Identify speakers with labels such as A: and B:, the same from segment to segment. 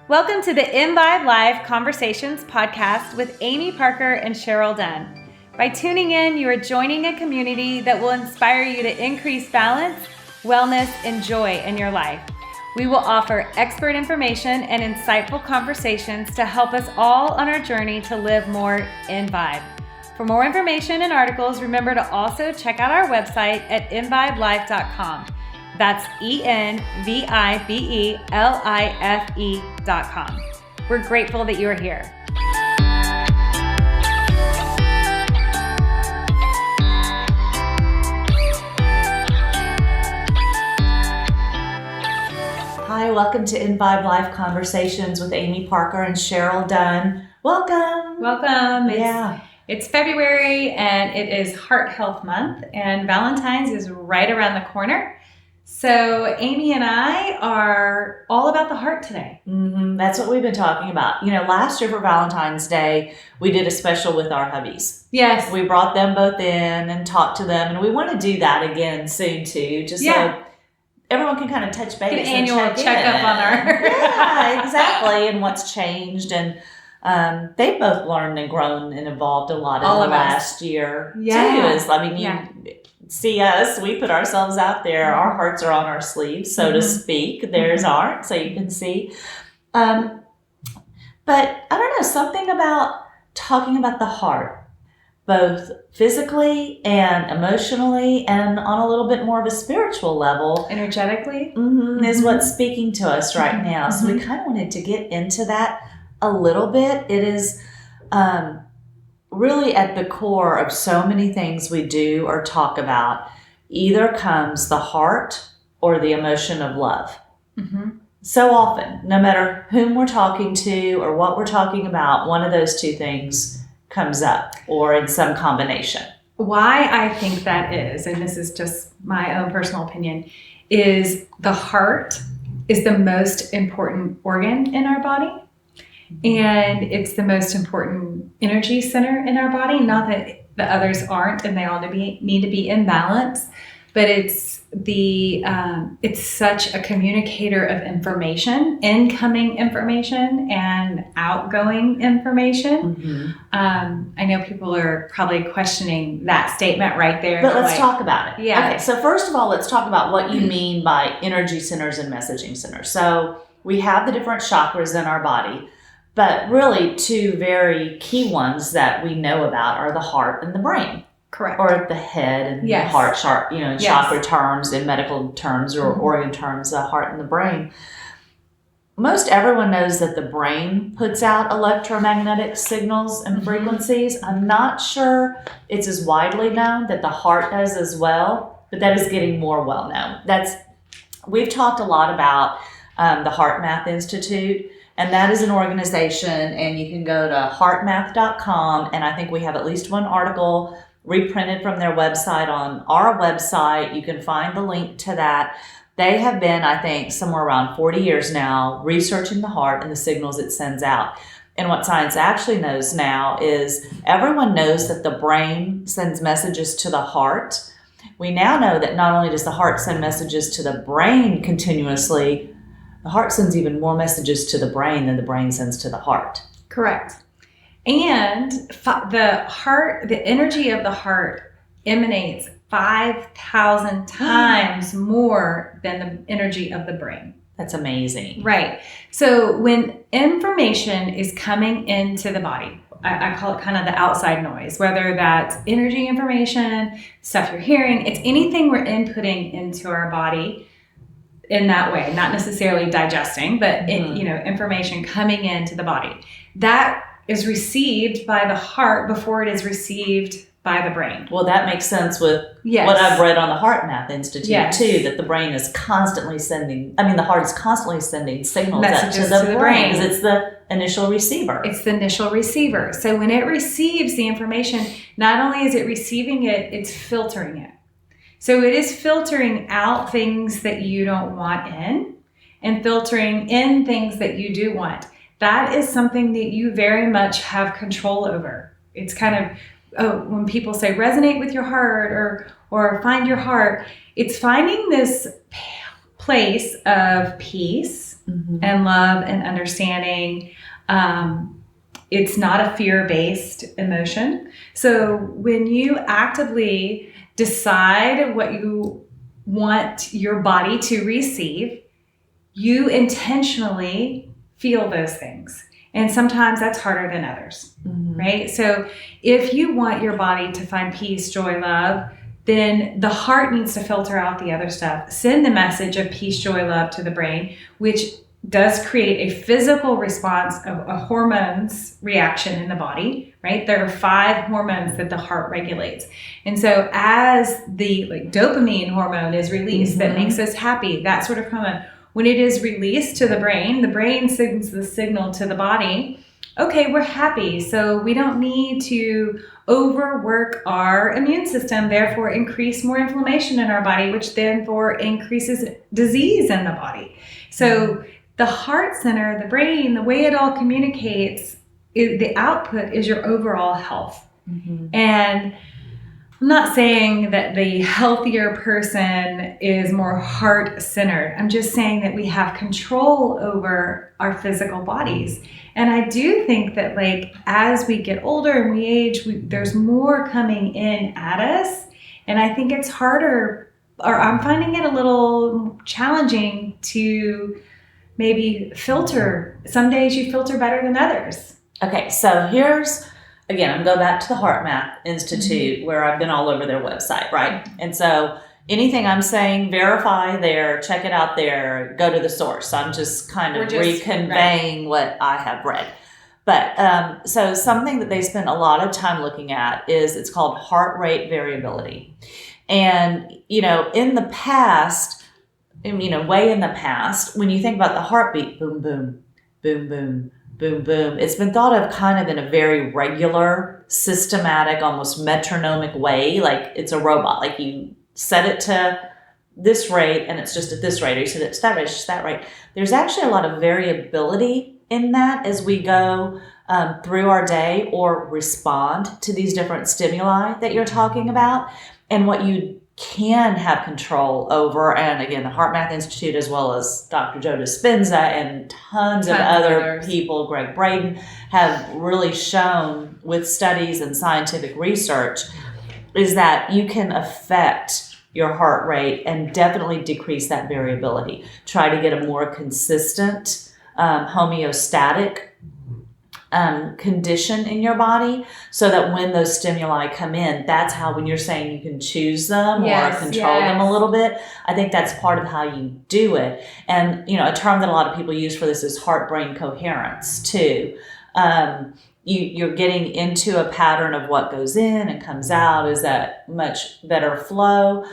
A: Welcome to the EnVibe Life Conversations podcast with Amy, Parker, and Cheryl Dunn. By tuning in, you are joining a community that will inspire you to increase balance, wellness, and joy in your life. We will offer expert information and insightful conversations to help us all on our journey to live more in vibe. For more information and articles, remember to also check out our website at envibelife.com. That's EnVibelife.com. We're grateful that you are here.
B: Hi, welcome to EnVibe Life Conversations with Amy, Parker, and Cheryl Dunn. Welcome.
A: Welcome. It's February and it is Heart Health Month, and Valentine's is right around the corner. So Amy and I are all about the heart today.
B: That's what we've been talking about. You know, last year for Valentine's Day, we did a special with our hubbies.
A: Yes.
B: We brought them both in and talked to them, and we want to do that again soon too, just so everyone can kind of touch base.
A: An annual checkup on our...
B: Yeah, exactly, and what's changed. And they've both learned and grown and evolved a lot in the last year too. You see us, we put ourselves out there. Our hearts are on our sleeves, so to speak. Theirs aren't, so you can see. But I don't know, something about talking about the heart, both physically and emotionally and on a little bit more of a spiritual level.
A: Energetically.
B: Is what's speaking to us right now. So we kind of wanted to get into that a little bit. It is really at the core of so many things we do or talk about. Either comes the heart or the emotion of love. So often, no matter whom we're talking to or what we're talking about, one of those two things comes up or in some combination.
A: Why I think that is, and this is just my own personal opinion, is the heart is the most important organ in our body. And it's the most important energy center in our body. Not that the others aren't, and they all need to be in balance, but it's such a communicator of information, incoming information and outgoing information. I know people are probably questioning that statement right there.
B: But let's talk about it.
A: Yeah.
B: Okay, so first of all, let's talk about what you mean by energy centers and messaging centers. So we have the different chakras in our body. But really, two very key ones that we know about are the heart and the brain.
A: Correct.
B: Or the head and the heart, chakra terms, in medical terms or organ terms, the heart and the brain. Most everyone knows that the brain puts out electromagnetic signals and frequencies. I'm not sure it's as widely known that the heart does as well, but that is getting more well known. We've talked a lot about the HeartMath Institute. And that is an organization, and you can go to HeartMath.com, and I think we have at least one article reprinted from their website on our website. You can find the link to that. They have been, I think, somewhere around 40 years now, researching the heart and the signals it sends out. And what science actually knows now is everyone knows that the brain sends messages to the heart. We now know that not only does the heart send messages to the brain continuously, the heart sends even more messages to the brain than the brain sends to the heart.
A: Correct. And the energy of the heart emanates 5,000 times more than the energy of the brain.
B: That's amazing.
A: Right. So when information is coming into the body, I call it kind of the outside noise, whether that's energy information, stuff you're hearing, it's anything we're inputting into our body in that way, not necessarily digesting, but information coming into the body. That is received by the heart before it is received by the brain.
B: Well, that makes sense with what I've read on the HeartMath Institute too, that the brain is constantly the heart is constantly sending signals
A: messages
B: up to the brain because it's the initial receiver.
A: It's the initial receiver. So when it receives the information, not only is it receiving it, it's filtering it. So it is filtering out things that you don't want in and filtering in things that you do want. That is something that you very much have control over. It's kind of, when people say resonate with your heart or find your heart, it's finding this place of peace and love and understanding. It's not a fear-based emotion. So when you actively decide what you want your body to receive, you intentionally feel those things. And sometimes that's harder than others, right? So if you want your body to find peace, joy, love, then the heart needs to filter out the other stuff. Send the message of peace, joy, love to the brain, which does create a physical response of a hormones reaction in the body, right? There are 5 hormones that the heart regulates. And so as the dopamine hormone is released that makes us happy, that sort of hormone, when it is released to the brain sends the signal to the body, okay, we're happy. So we don't need to overwork our immune system, therefore increase more inflammation in our body, which then increases disease in the body. So the heart center, the brain, the way it all communicates, the output is your overall health. And I'm not saying that the healthier person is more heart-centered. I'm just saying that we have control over our physical bodies. And I do think that as we get older and we age, there's more coming in at us. And I think it's harder, or I'm finding it a little challenging to maybe filter. Some days you filter better than others.
B: Okay, so here's, again, I'm going back to the HeartMath Institute where I've been all over their website, right? And so anything I'm saying, verify there, check it out there, go to the source. I'm just kind of reconveying what I have read. But so something that they spend a lot of time looking at is it's called heart rate variability. And, in the past, way in the past, when you think about the heartbeat, boom, boom, boom, boom, boom, boom, it's been thought of kind of in a very regular, systematic, almost metronomic way, like it's a robot. Like you set it to this rate and it's just at this rate, or you set it to that rate, it's just that rate. There's actually a lot of variability in that as we go through our day or respond to these different stimuli that you're talking about. And what you can have control over, and again, the HeartMath Institute, as well as Dr. Joe Dispenza and tons of other people, Greg Braden, have really shown with studies and scientific research, is that you can affect your heart rate and definitely decrease that variability. Try to get a more consistent, homeostatic condition in your body, so that when those stimuli come in, that's how, when you're saying you can choose them or control them a little bit, I think that's part of how you do it. And a term that a lot of people use for this is heart-brain coherence too. You're getting into a pattern of what goes in and comes out. Is that much better flow?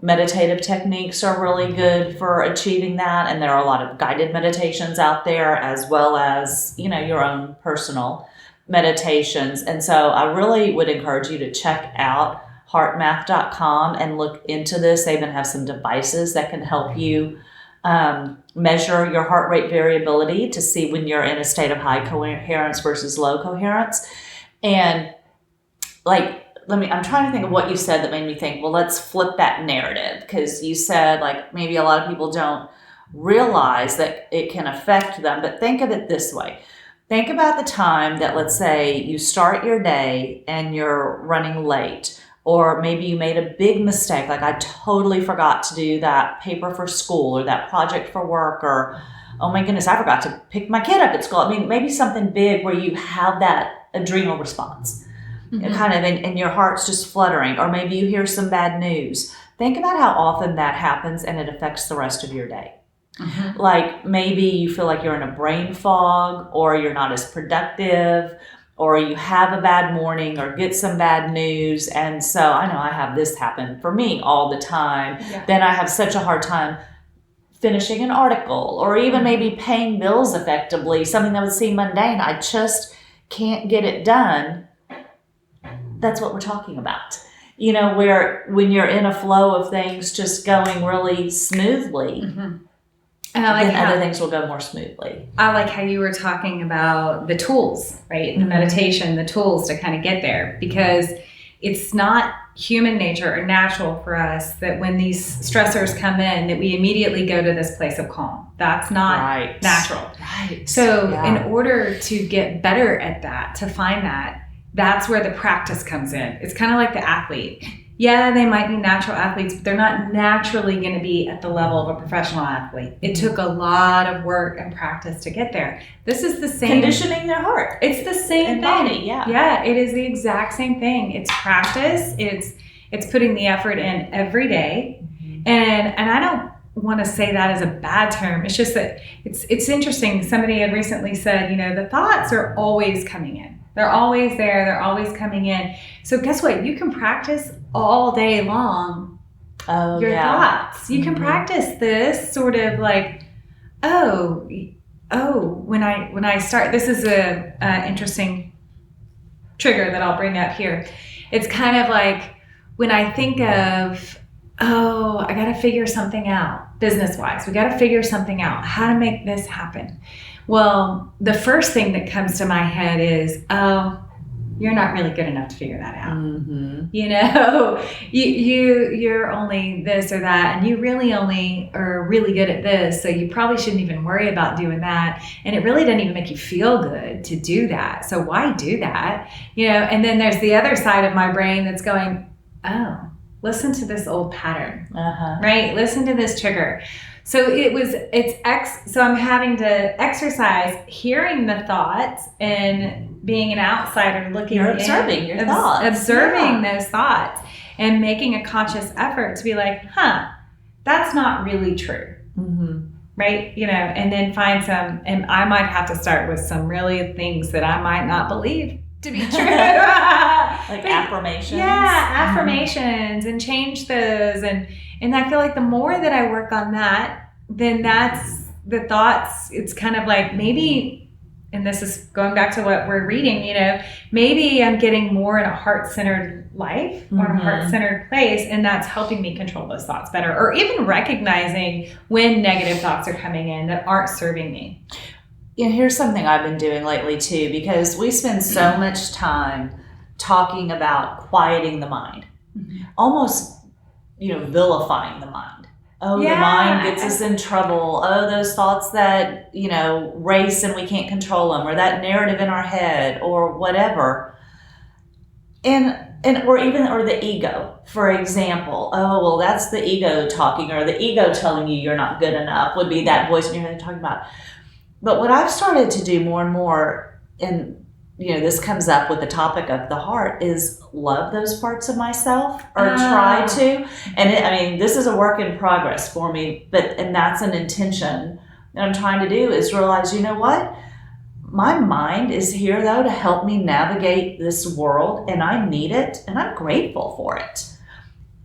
B: Meditative techniques are really good for achieving that, and there are a lot of guided meditations out there, as well as your own personal meditations. And so I really would encourage you to check out heartmath.com and look into this. They even have some devices that can help you measure your heart rate variability to see when you're in a state of high coherence versus low coherence. And I'm trying to think of what you said that made me think, well, let's flip that narrative, because you said maybe a lot of people don't realize that it can affect them, but think of it this way. Think about the time that, let's say, you start your day and you're running late, or maybe you made a big mistake, like I totally forgot to do that paper for school or that project for work, or oh my goodness, I forgot to pick my kid up at school. I mean, maybe something big where you have that adrenal response. Kind of, and your heart's just fluttering, or maybe you hear some bad news. Think about how often that happens and it affects the rest of your day. Like maybe you feel like you're in a brain fog, or you're not as productive, or you have a bad morning or get some bad news. And so I know I have this happen for me all the time. Then I have such a hard time finishing an article, or even maybe paying bills effectively, something that would seem mundane. I just can't get it done. That's what we're talking about. Where when you're in a flow of things just going really smoothly, and then other things will go more smoothly.
A: I like how you were talking about the tools, right? The meditation, the tools to kind of get there, because it's not human nature or natural for us that when these stressors come in that we immediately go to this place of calm. That's not natural.
B: Right.
A: So in order to get better at that, to find that, that's where the practice comes in. It's kind of like the athlete. Yeah, they might be natural athletes, but they're not naturally going to be at the level of a professional athlete. It took a lot of work and practice to get there. This is the same.
B: Conditioning their heart.
A: It's the same thing.
B: Body, yeah.
A: Yeah, it is the exact same thing. It's practice. It's putting the effort in every day. And I don't want to say that as a bad term. It's just that it's interesting. Somebody had recently said, the thoughts are always coming in. They're always there. They're always coming in. So guess what? You can practice all day long your thoughts. You can practice this sort of like, when I start, this is a interesting trigger that I'll bring up here. It's kind of like when I think of, I got to figure something out business-wise. We got to figure something out, how to make this happen. Well, the first thing that comes to my head is, you're not really good enough to figure that out.
B: Mm-hmm.
A: You're only this or that, and you really only are really good at this, so you probably shouldn't even worry about doing that. And it really doesn't even make you feel good to do that. So why do that? And then there's the other side of my brain that's going, listen to this old pattern, right? Listen to this trigger. So so I'm having to exercise hearing the thoughts and being an outsider looking
B: You're observing your thoughts.
A: Observing those thoughts and making a conscious effort to be like, that's not really true.
B: Mm-hmm.
A: Right? And then find and I might have to start with some really things that I might not believe to be true.
B: Like affirmations.
A: Yeah, affirmations and change those. And I feel like the more that I work on that, then that's the thoughts. It's kind of like maybe, and this is going back to what we're reading, maybe I'm getting more in a heart-centered life or a heart-centered place, and that's helping me control those thoughts better, or even recognizing when negative thoughts are coming in that aren't serving me.
B: Here's something I've been doing lately too, because we spend so much time talking about quieting the mind, almost vilifying the mind. The mind gets us in trouble. Those thoughts that, race and we can't control them, or that narrative in our head, or whatever. Or the ego, for example. That's the ego talking, or the ego telling you you're not good enough would be that voice in your head talking about. But what I've started to do more and more, and this comes up with the topic of the heart, is love those parts of myself, or try to. And this is a work in progress for me, and that's an intention that I'm trying to do, is realize, what? My mind is here though to help me navigate this world, and I need it, and I'm grateful for it.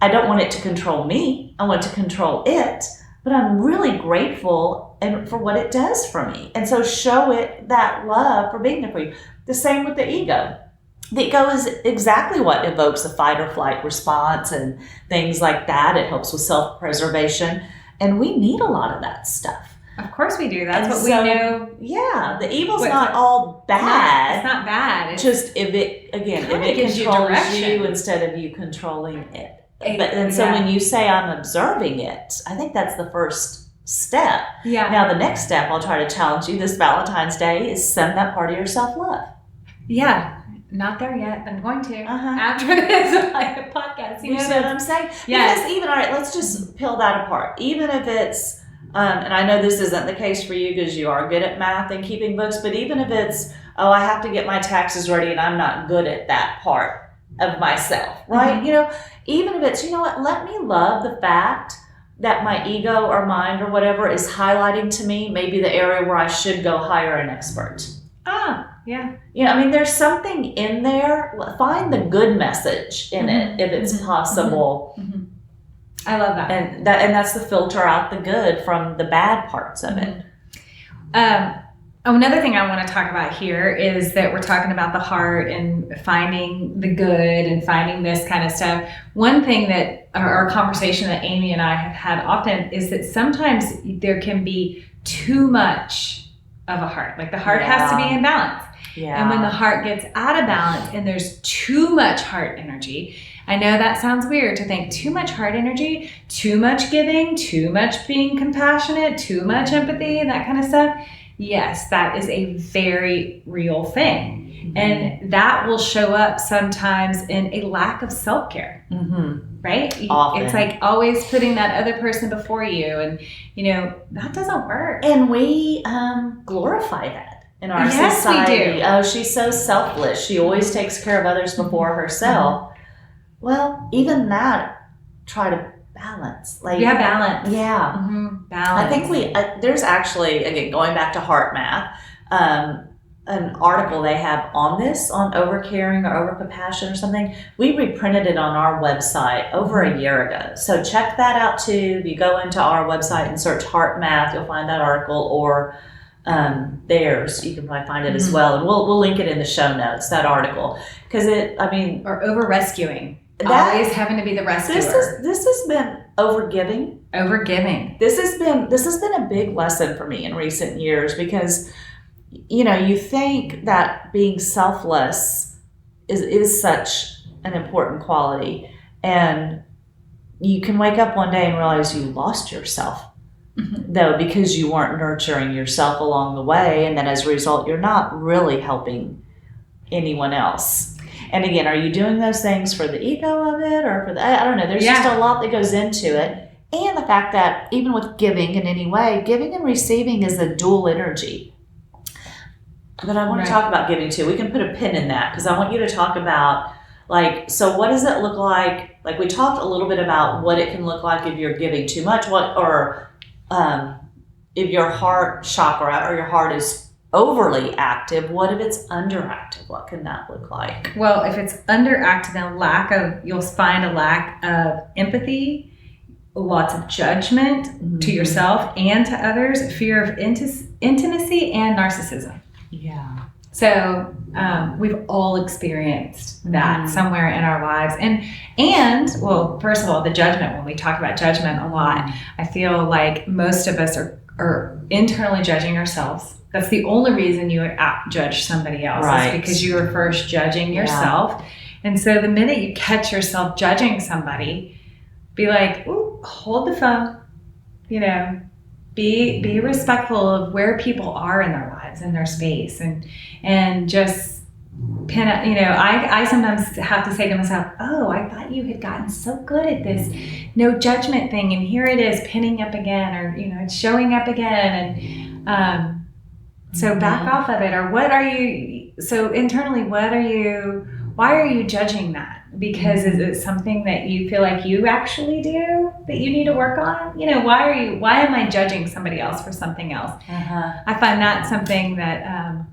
B: I don't want it to control me. I want to control it, but I'm really grateful and for what it does for me. And so show it that love for being there for you. The same with the ego. The ego is exactly what evokes a fight or flight response and things like that. It helps with self-preservation. And we need a lot of that stuff.
A: Of course we do. That's what we know.
B: Yeah, the evil's not all bad.
A: It's not bad.
B: It's just if it controls you instead of you controlling it. So when you say I'm observing it, I think that's the first step.
A: Yeah.
B: Now the next step I'll try to challenge you this Valentine's Day is send that part of yourself love.
A: Yeah. Not there yet. I'm going to after this podcast.
B: You know what I'm saying?
A: Yeah.
B: Because even, all right, let's just peel that apart. Even if it's, and I know this isn't the case for you because you are good at math and keeping books, but even if it's, I have to get my taxes ready and I'm not good at that part of myself, right?
A: Mm-hmm.
B: Even if it's, let me love the fact that my ego or mind or whatever is highlighting to me maybe the area where I should go hire an expert.
A: Yeah.
B: There's something in there. Find the good message in it if it's possible.
A: Mm-hmm. I love that.
B: And that's the filter out the good from the bad parts of it.
A: Another thing I want to talk about here is that we're talking about the heart and finding the good and finding this kind of stuff. One thing that our conversation that Amy and I have had often is that sometimes there can be too much of a heart. Like the heart has to be in balance.
B: Yeah.
A: And when the heart gets out of balance and there's too much heart energy, I know that sounds weird to think too much heart energy, too much giving, too much being compassionate, too much empathy and that kind of stuff. Yes, that is a very real thing. And that will show up sometimes in a lack of self-care, right?
B: Often.
A: It's like always putting that other person before you. And, that doesn't work.
B: And we glorify that in our society.
A: Yes, we do.
B: Oh, she's so selfless. She always takes care of others before herself. Well, even that, try to balance.
A: Balance.
B: Yeah.
A: Balance.
B: I think there's actually, again, going back to HeartMath, an article they have on this, on overcaring or overcompassion or something. We reprinted it on our website over a year ago. So check that out too. If you go into our website and search HeartMath, you'll find that article, or theirs. You can probably find it as well. And we'll link it in the show notes, that article. Because
A: or over-rescuing. Always having to be the rescuer.
B: This has been overgiving. This has been a big lesson for me in recent years, because you think that being selfless is such an important quality, and you can wake up one day and realize you lost yourself, though, because you weren't nurturing yourself along the way, and then as a result, you're not really helping anyone else. And again, are you doing those things for the ego of it, or for I don't know, there's just a lot that goes into it. And the fact that even with giving in any way, giving and receiving is a dual energy. But I want to talk about giving too. We can put a pin in that, because I want you to talk about, so what does it look like? Like, we talked a little bit about what it can look like if you're giving too much, if your heart chakra or your heart is overly active. What if it's underactive? What can that look like?
A: Well, if it's underactive, then you'll find a lack of empathy, lots of judgment to yourself and to others, fear of intimacy, and narcissism.
B: Yeah.
A: So we've all experienced that somewhere in our lives. And well, first of all, the judgment, when we talk about judgment a lot, I feel like most of us are internally judging ourselves. That's the only reason you would judge somebody else, is because you were first judging yourself. And so the minute you catch yourself judging somebody, be like, ooh, hold the phone, be respectful of where people are in their lives, in their space, and just pin up, I sometimes have to say to myself, oh, I thought you had gotten so good at this no judgment thing, and here it is pinning up again, or, it's showing up again. And, so back off of it. Or internally, why are you judging that? Because is it something that you feel like you actually do that you need to work on? Why am I judging somebody else for something else? I find that something that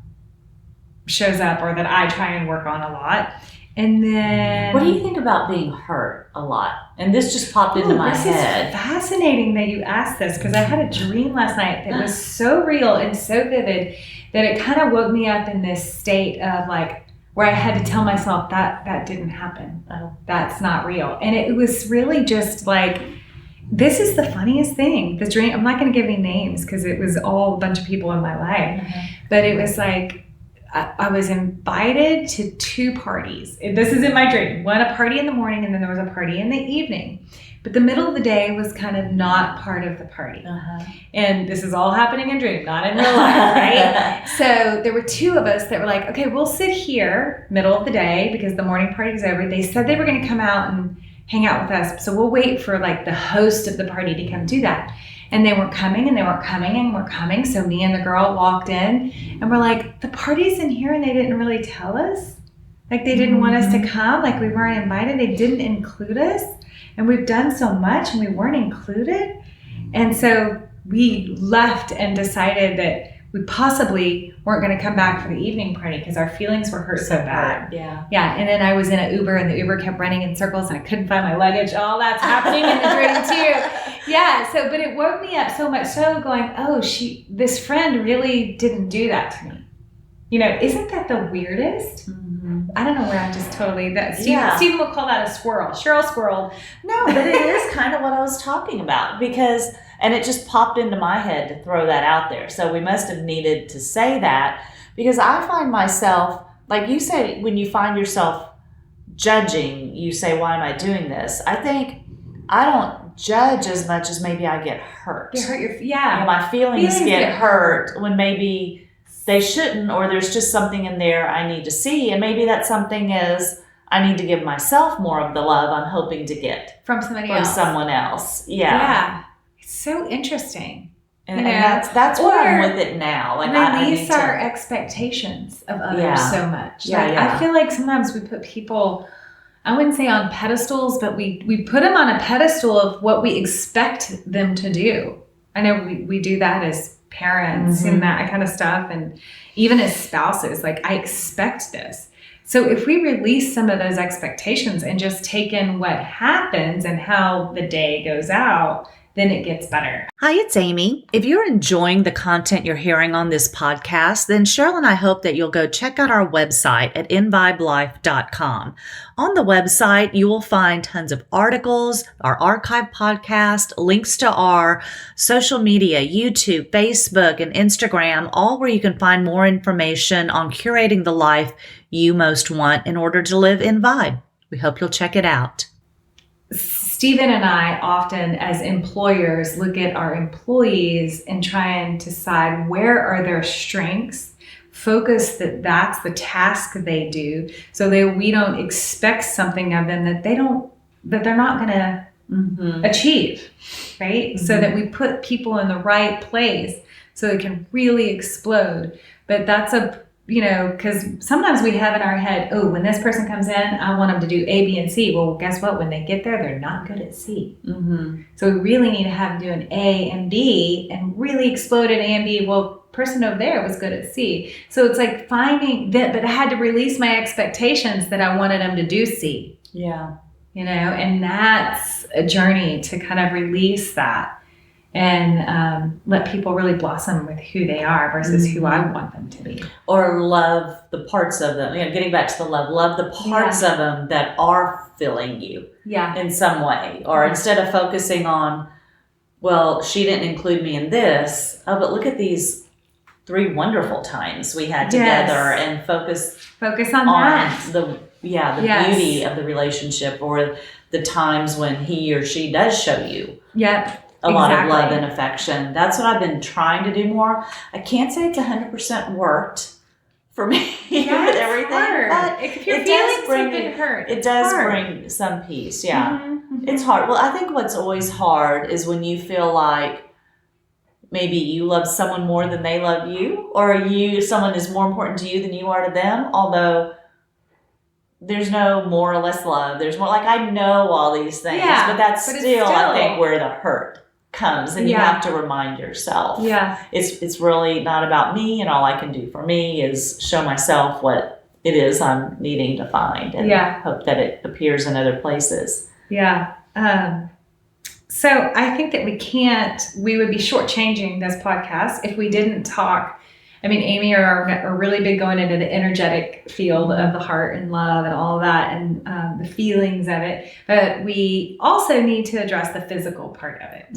A: shows up, or that I try and work on a lot. And then,
B: what do you think about being hurt a lot? And this just popped into my head.
A: This is fascinating that you asked this, because I had a dream last night that was so real and so vivid that it kind of woke me up in this state of where I had to tell myself that didn't happen. Oh, that's not real. And it was really just this is the funniest thing. The dream, I'm not going to give any names because it was all a bunch of people in my life, but it was I was invited to two parties. This is in my dream. One, a party in the morning, and then there was a party in the evening. But the middle of the day was kind of not part of the party. And this is all happening in dream, not in real life, right? So there were two of us that were like, okay, we'll sit here middle of the day because the morning party was over. They said they were going to come out and hang out with us. So we'll wait for the host of the party to come do that. And they weren't coming, and they weren't coming, and we're coming. So me and the girl walked in, and we're like, the party's in here, and they didn't really tell us. They didn't want us to come. We weren't invited. They didn't include us. And we've done so much, and we weren't included. And so we left and decided that we possibly weren't going to come back for the evening party because our feelings were hurt so bad. Yeah. And then I was in an Uber, and the Uber kept running in circles, and I couldn't find my luggage. All that's happening in the dream too. Yeah. So, but it woke me up so much so going, oh, this friend really didn't do that to me. Isn't that the weirdest? I don't know where I'm just totally Stephen will call that a squirrel. Cheryl squirreled.
B: No, but it is kind of what I was talking about, and it just popped into my head to throw that out there. So we must have needed to say that. Because I find myself, like you say, when you find yourself judging, you say, why am I doing this? I think I don't judge as much as maybe I get hurt. My feelings get hurt when maybe they shouldn't, or there's just something in there I need to see. And maybe that something is I need to give myself more of the love I'm hoping to get
A: from someone else.
B: Yeah.
A: It's so interesting.
B: And that's where I'm with it now. Like
A: release our expectations of others so much. I feel like sometimes we put people, I wouldn't say on pedestals, but we put them on a pedestal of what we expect them to do. I know we do that as parents and that kind of stuff, and even as spouses. Like, I expect this. So if we release some of those expectations and just take in what happens and how the day goes out, then it gets better.
B: Hi, it's Amy. If you're enjoying the content you're hearing on this podcast, then Cheryl and I hope that you'll go check out our website at EnVibeLife.com. On the website, you will find tons of articles, our archive podcast, links to our social media, YouTube, Facebook, and Instagram, all where you can find more information on curating the life you most want in order to live in Vibe. We hope you'll check it out.
A: Stephen and I often, as employers, look at our employees and try and decide where are their strengths, focus that's the task they do, so that we don't expect something of them that they're not going to achieve, right? So that we put people in the right place so they can really explode. But that's because sometimes we have in our head, oh, when this person comes in, I want them to do A, B, and C. Well, guess what? When they get there, they're not good at C. So we really need to have them do an A and B and really explode at A and B. Well, person over there was good at C. So it's like finding that, but I had to release my expectations that I wanted them to do C.
B: Yeah.
A: And that's a journey to kind of release that and let people really blossom with who they are versus who I want them to be.
B: Or love the parts of them. Getting back to the love the parts of them that are filling you in some way. Or instead of focusing on, well, she didn't include me in this. Oh, but look at these 3 wonderful times we had together, and focus on
A: that.
B: The beauty of the relationship, or the times when he or she does show you. A lot of love and affection. That's what I've been trying to do more. I can't say it's 100% worked for me with everything. But
A: if your feelings have been hurt,
B: it does bring some peace. Yeah. It's hard. Well, I think what's always hard is when you feel like maybe you love someone more than they love you, or someone is more important to you than you are to them, although there's no more or less love. There's more, like, I know all these things, but that's still, I think, where the hurt comes, and you have to remind yourself. It's really not about me, and all I can do for me is show myself what it is I'm needing to find, and hope that it appears in other places.
A: So I think that we would be shortchanging this podcast if we didn't talk. I mean, Amy are really big going into the energetic field of the heart and love and all of that, and the feelings of it. But we also need to address the physical part of it.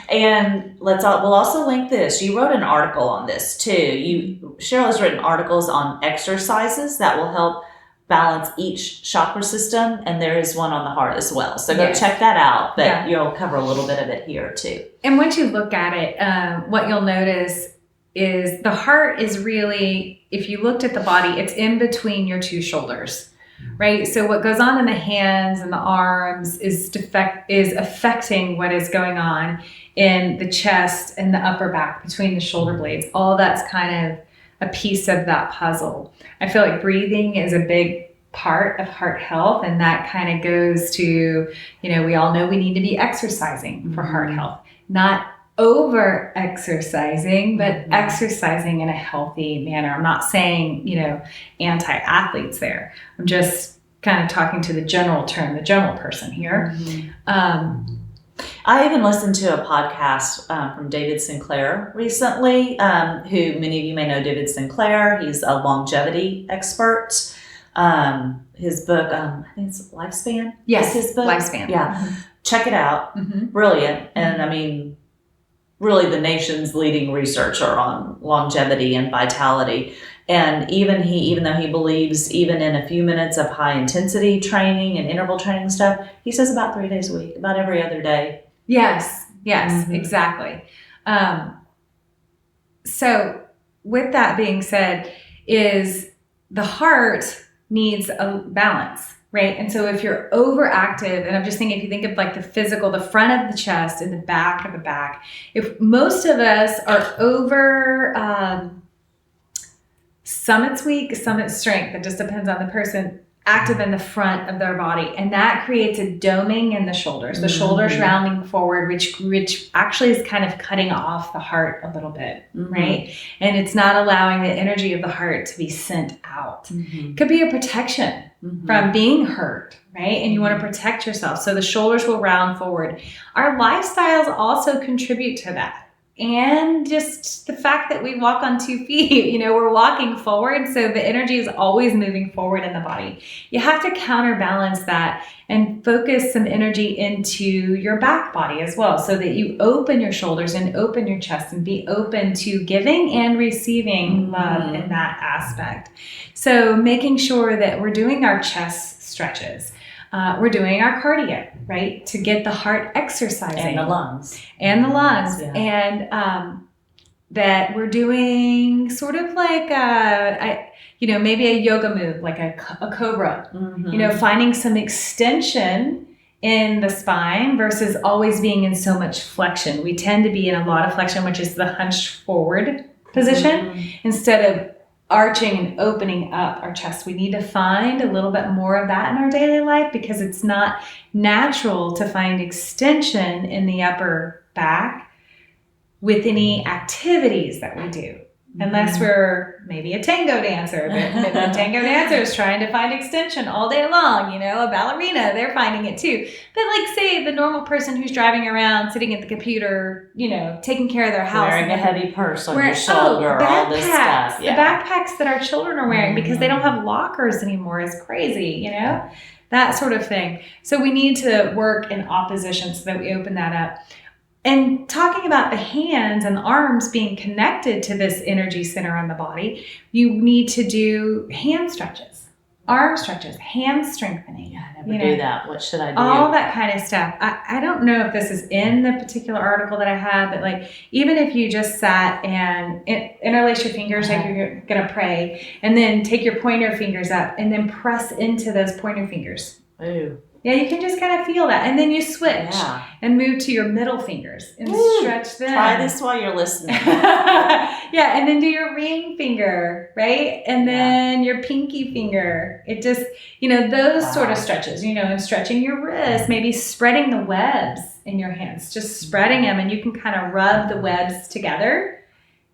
B: And we'll also link this. You wrote an article on this too. Cheryl has written articles on exercises that will help balance each chakra system, and there is one on the heart as well. So go check that out. But you'll cover a little bit of it here too.
A: And once you look at it, what you'll notice is the heart is really, if you looked at the body, it's in between your 2 shoulders, right? So what goes on in the hands and the arms is affecting what is going on in the chest and the upper back between the shoulder blades. All that's kind of a piece of that puzzle. I feel like breathing is a big part of heart health, and that kind of goes to, we all know we need to be exercising for heart health, not over exercising, but exercising in a healthy manner. I'm not saying, anti-athletes there. I'm just kind of talking to the general person here.
B: I even listened to a podcast from David Sinclair recently, who many of you may know David Sinclair. He's a longevity expert. His book, I think it's Lifespan.
A: Yes,
B: his book.
A: Lifespan.
B: Yeah. Check it out. Brilliant. And I mean, really the nation's leading researcher on longevity and vitality. And even though he believes even in a few minutes of high intensity training and interval training stuff, he says about 3 days a week, about every other day.
A: Yes, exactly. So with that being said, is the heart needs a balance, right? And so if you're overactive, and I'm just thinking, if you think of like the physical, the front of the chest and the back of the back, if most of us are over, some it's weak, some it's strength, it just depends on the person, active in the front of their body, and that creates a doming in the shoulders, the shoulders rounding forward, which actually is kind of cutting off the heart a little bit, right? And it's not allowing the energy of the heart to be sent out. It could be a protection from being hurt, right? And you want to protect yourself, so the shoulders will round forward. Our lifestyles also contribute to that. And just the fact that we walk on 2 feet, we're walking forward. So the energy is always moving forward in the body. You have to counterbalance that and focus some energy into your back body as well, so that you open your shoulders and open your chest and be open to giving and receiving love in that aspect. So making sure that we're doing our chest stretches. We're doing our cardio, right? To get the heart exercising.
B: And the lungs.
A: Yeah. And that we're doing sort of like maybe a yoga move, like a cobra, finding some extension in the spine versus always being in so much flexion. We tend to be in a lot of flexion, which is the hunched forward position, instead of arching and opening up our chest. We need to find a little bit more of that in our daily life, because it's not natural to find extension in the upper back with any activities that we do. Unless we're maybe a tango dancer, but maybe a tango dancer is trying to find extension all day long, a ballerina, they're finding it too. But like, say the normal person who's driving around, sitting at the computer, taking care of their house.
B: Wearing a heavy purse on your shoulder, all this stuff.
A: Yeah. The backpacks that our children are wearing because they don't have lockers anymore is crazy, that sort of thing. So we need to work in opposition so that we open that up. And talking about the hands and the arms being connected to this energy center on the body, you need to do hand stretches, arm stretches, hand strengthening.
B: Yeah, I never do that. What should I do?
A: All that kind of stuff. I don't know if this is in the particular article that I had, but like, even if you just sat and interlace your fingers like you're going to pray, and then take your pointer fingers up and then press into those pointer fingers.
B: Ooh.
A: Yeah, you can just kind of feel that. And then you switch and move to your middle fingers and stretch them.
B: Try this while you're listening.
A: Yeah, and then do your ring finger, right? And then your pinky finger. It just, those sort of stretches, and stretching your wrist, maybe spreading the webs in your hands, just spreading them, and you can kind of rub the webs together.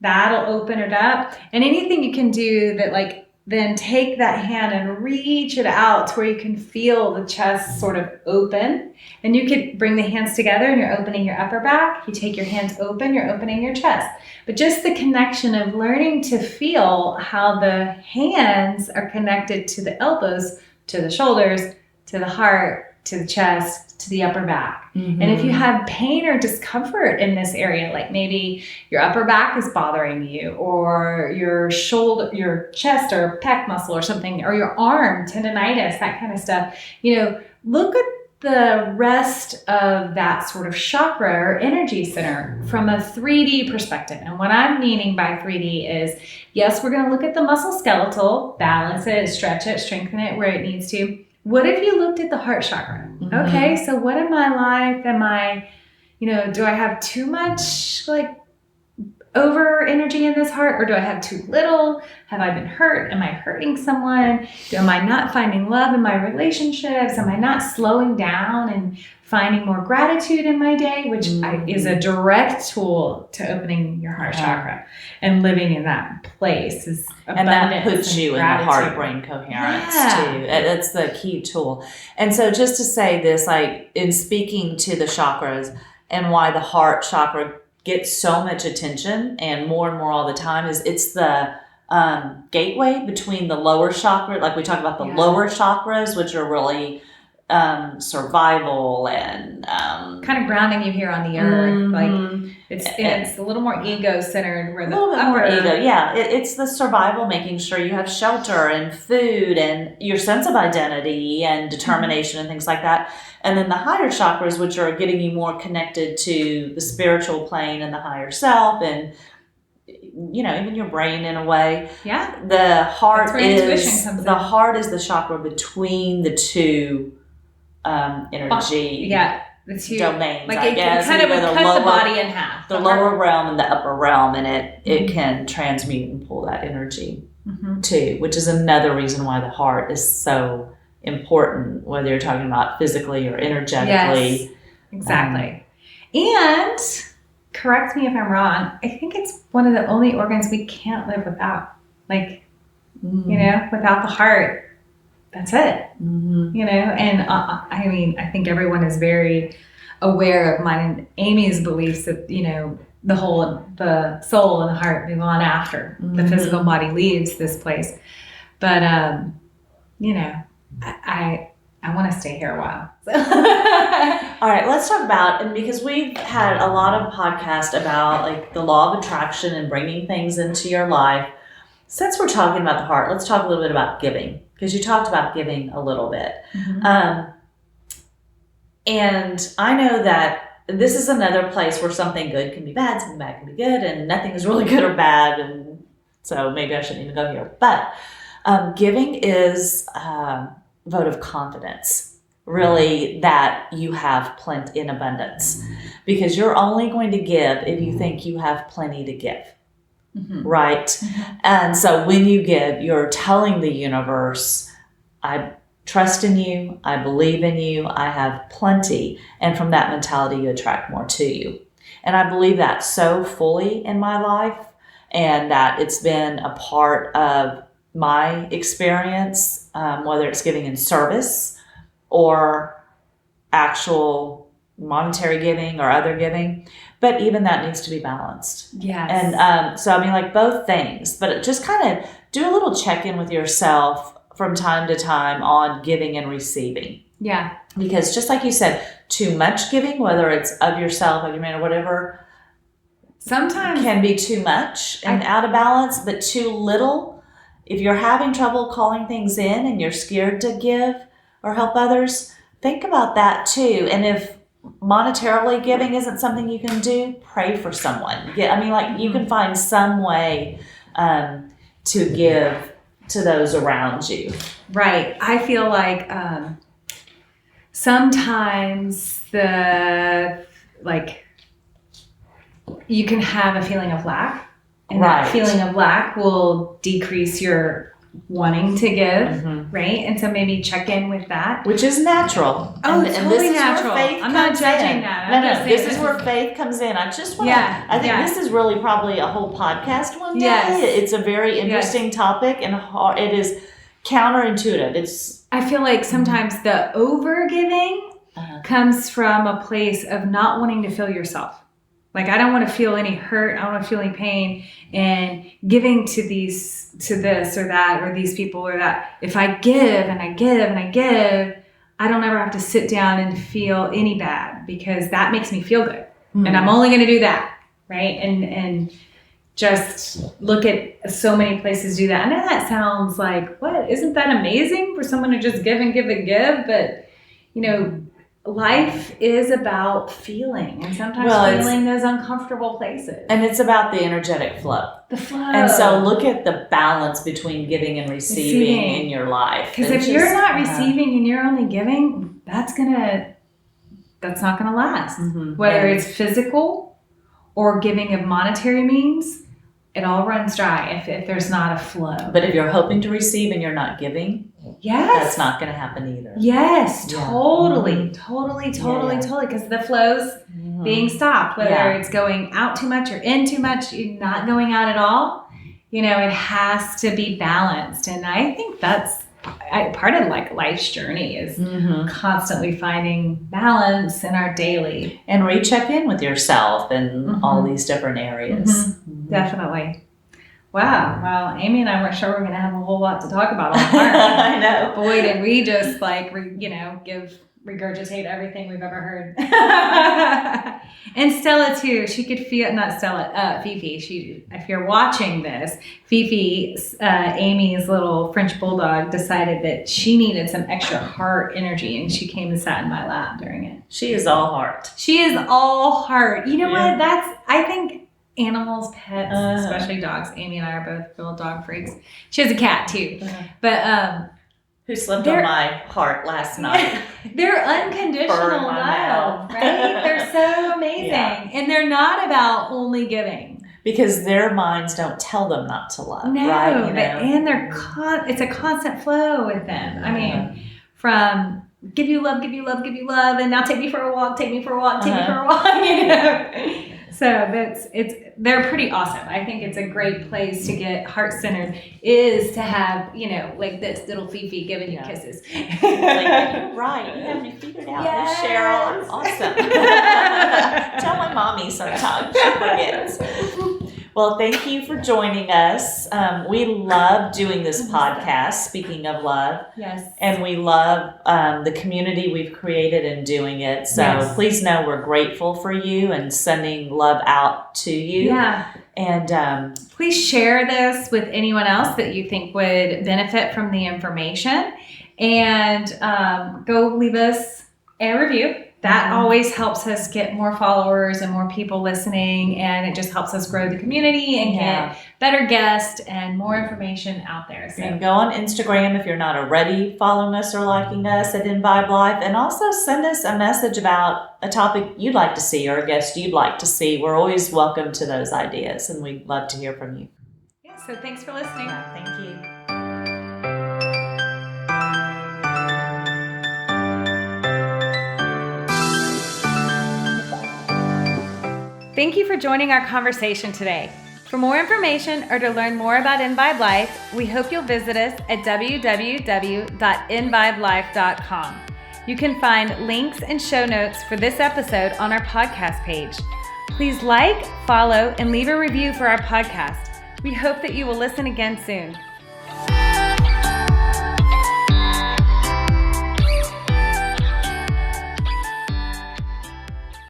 A: That'll open it up. And anything you can do that, then take that hand and reach it out to where you can feel the chest sort of open. And you could bring the hands together and you're opening your upper back. You take your hands open, you're opening your chest. But just the connection of learning to feel how the hands are connected to the elbows, to the shoulders, to the heart, to the chest, to the upper back. And if you have pain or discomfort in this area, like maybe your upper back is bothering you, or your shoulder, your chest or pec muscle or something, or your arm, tendonitis, that kind of stuff, look at the rest of that sort of chakra or energy center from a 3D perspective. And what I'm meaning by 3D is, yes, we're going to look at the muscle skeletal, balance it, stretch it, strengthen it where it needs to. What if you looked at the heart chakra? Okay, so what in my life am I, do I have too much over energy in this heart, or do I have too little? Have I been hurt? Am I hurting someone? Am I not finding love in my relationships? Am I not slowing down and finding more gratitude in my day, which is a direct tool to opening your heart chakra and living in that place is abundance. And that puts you in the heart-brain coherence too.
B: That's the key tool. And so just to say this, in speaking to the chakras and why the heart chakra gets so much attention and more all the time, is it's the gateway between the lower chakra. Like we talk about the lower chakras, which are really survival and
A: kind of grounding you here on the earth. Like it's a little more ego centered, where
B: a little bit more ego. Yeah, it's the survival, making sure you have shelter and food and your sense of identity and determination and things like that. And then the higher chakras, which are getting you more connected to the spiritual plane and the higher self, and even your brain in a way.
A: Yeah.
B: The heart is
A: the
B: chakra between the two energy
A: the two
B: domains,
A: like
B: I guess.
A: It kind of would cut the body in half.
B: The lower realm and the upper realm, and it can transmute and pull that energy too, which is another reason why the heart is so important, whether you're talking about physically or energetically.
A: Yes, exactly. And correct me if I'm wrong, I think it's one of the only organs we can't live without. Like, without the heart, that's it. And I think everyone is very aware of mine and Amy's beliefs that, the soul and the heart move on after the physical body leaves this place. But, I want to stay here a while.
B: All right, let's talk about, and because we've had a lot of podcasts about like the law of attraction and bringing things into your life. Since we're talking about the heart, let's talk a little bit about giving, because you talked about giving a little bit. And I know that this is another place where something good can be bad, something bad can be good, and nothing is really good or bad. And so maybe I shouldn't even go here. But giving is a vote of confidence, really, that you have plenty in abundance, because you're only going to give if you think you have plenty to give. Right? And so when you give, you're telling the universe, I trust in you, I believe in you, I have plenty. And from that mentality, you attract more to you. And I believe that so fully in my life, and that it's been a part of my experience, whether it's giving in service or actual monetary giving or other giving. But even that needs to be balanced.
A: Yes.
B: And so, like both things, but just kind of do a little check-in with yourself from time to time on giving and receiving.
A: Yeah.
B: Because just like you said, too much giving, whether it's of yourself, of your man, or whatever,
A: sometimes
B: can be too much and out of balance, but too little. If you're having trouble calling things in and you're scared to give or help others, think about that too. And if monetarily giving isn't something you can do, pray for someone. You can find some way to give to those around you.
A: Right. I feel like sometimes you can have a feeling of lack, and that feeling of lack will decrease your wanting to give, right? And so maybe check in with that,
B: which is natural.
A: Oh, it's totally natural. I'm not judging that.
B: No, this is where faith comes in. I just want to. I think this is really probably a whole podcast one day.
A: Yes.
B: It's a very interesting topic, and it is counterintuitive.
A: I feel like sometimes the overgiving comes from a place of not wanting to feel yourself. Like, I don't want to feel any hurt. I don't want to feel any pain. And giving to this or that, or these people or that. If I give and I give and I give, I don't ever have to sit down and feel any bad, because that makes me feel good. And I'm only going to do that. Right. And just look at so many places do that. I know that sounds like, what? Isn't that amazing for someone to just give and give and give? But, life is about feeling, and sometimes feeling those uncomfortable places.
B: And it's about the energetic flow.
A: The flow.
B: And so look at the balance between giving and receiving in your life.
A: Because if you're not receiving and you're only giving, that's not gonna last. Whether it's physical or giving of monetary means, it all runs dry if there's not a flow.
B: But if you're hoping to receive and you're not giving, that's not going to happen either.
A: Yes, totally. Totally. Because the flow's being stopped, whether it's going out too much or in too much, not going out at all. It has to be balanced. And I think that's part of life's journey is constantly finding balance in our daily.
B: And recheck in with yourself in all these different areas.
A: Definitely. Wow. Well, Amy and I weren't sure we were going to have a whole lot to talk about on the heart.
B: I know.
A: Boy, did we just regurgitate everything we've ever heard. And Stella too. She could feel, not Stella, Fifi. If you're watching this, Fifi, Amy's little French bulldog, decided that she needed some extra heart energy, and she came and sat in my lap during it.
B: She is all heart.
A: She is all heart. You know what? I think animals, pets, especially dogs. Amy and I are both real dog freaks. She has a cat too, but
B: who slept on my heart last night.
A: They're unconditional love, right? They're so amazing, and they're not about only giving,
B: because their minds don't tell them not to love.
A: No,
B: right?
A: And it's a constant flow with them. I mean, from give you love, and now take me for a walk, take me for a walk. So they're pretty awesome. I think it's a great place to get heart-centered, is to have, like this little Fifi giving you kisses.
B: Like, you're right. You have me figured out. Yes. Cheryl, I'm awesome. Tell my mommy sometimes. She forgets. Well, thank you for joining us. We love doing this podcast, speaking of love.
A: Yes.
B: And we love the community we've created in doing it. So please know we're grateful for you and sending love out to you.
A: Yeah.
B: And
A: please share this with anyone else that you think would benefit from the information. And go leave us a review. That always helps us get more followers and more people listening, and it just helps us grow the community and get better guests and more information out there. So
B: and go on Instagram if you're not already following us or liking us at EnVibe Life, and also send us a message about a topic you'd like to see or a guest you'd like to see. We're always welcome to those ideas, and we'd love to hear from you.
A: Yeah, so thanks for listening.
B: Thank you.
A: Thank you for joining our conversation today. For more information or to learn more about EnVibe Life, we hope you'll visit us at www.envibelife.com. You can find links and show notes for this episode on our podcast page. Please like, follow, and leave a review for our podcast. We hope that you will listen again soon.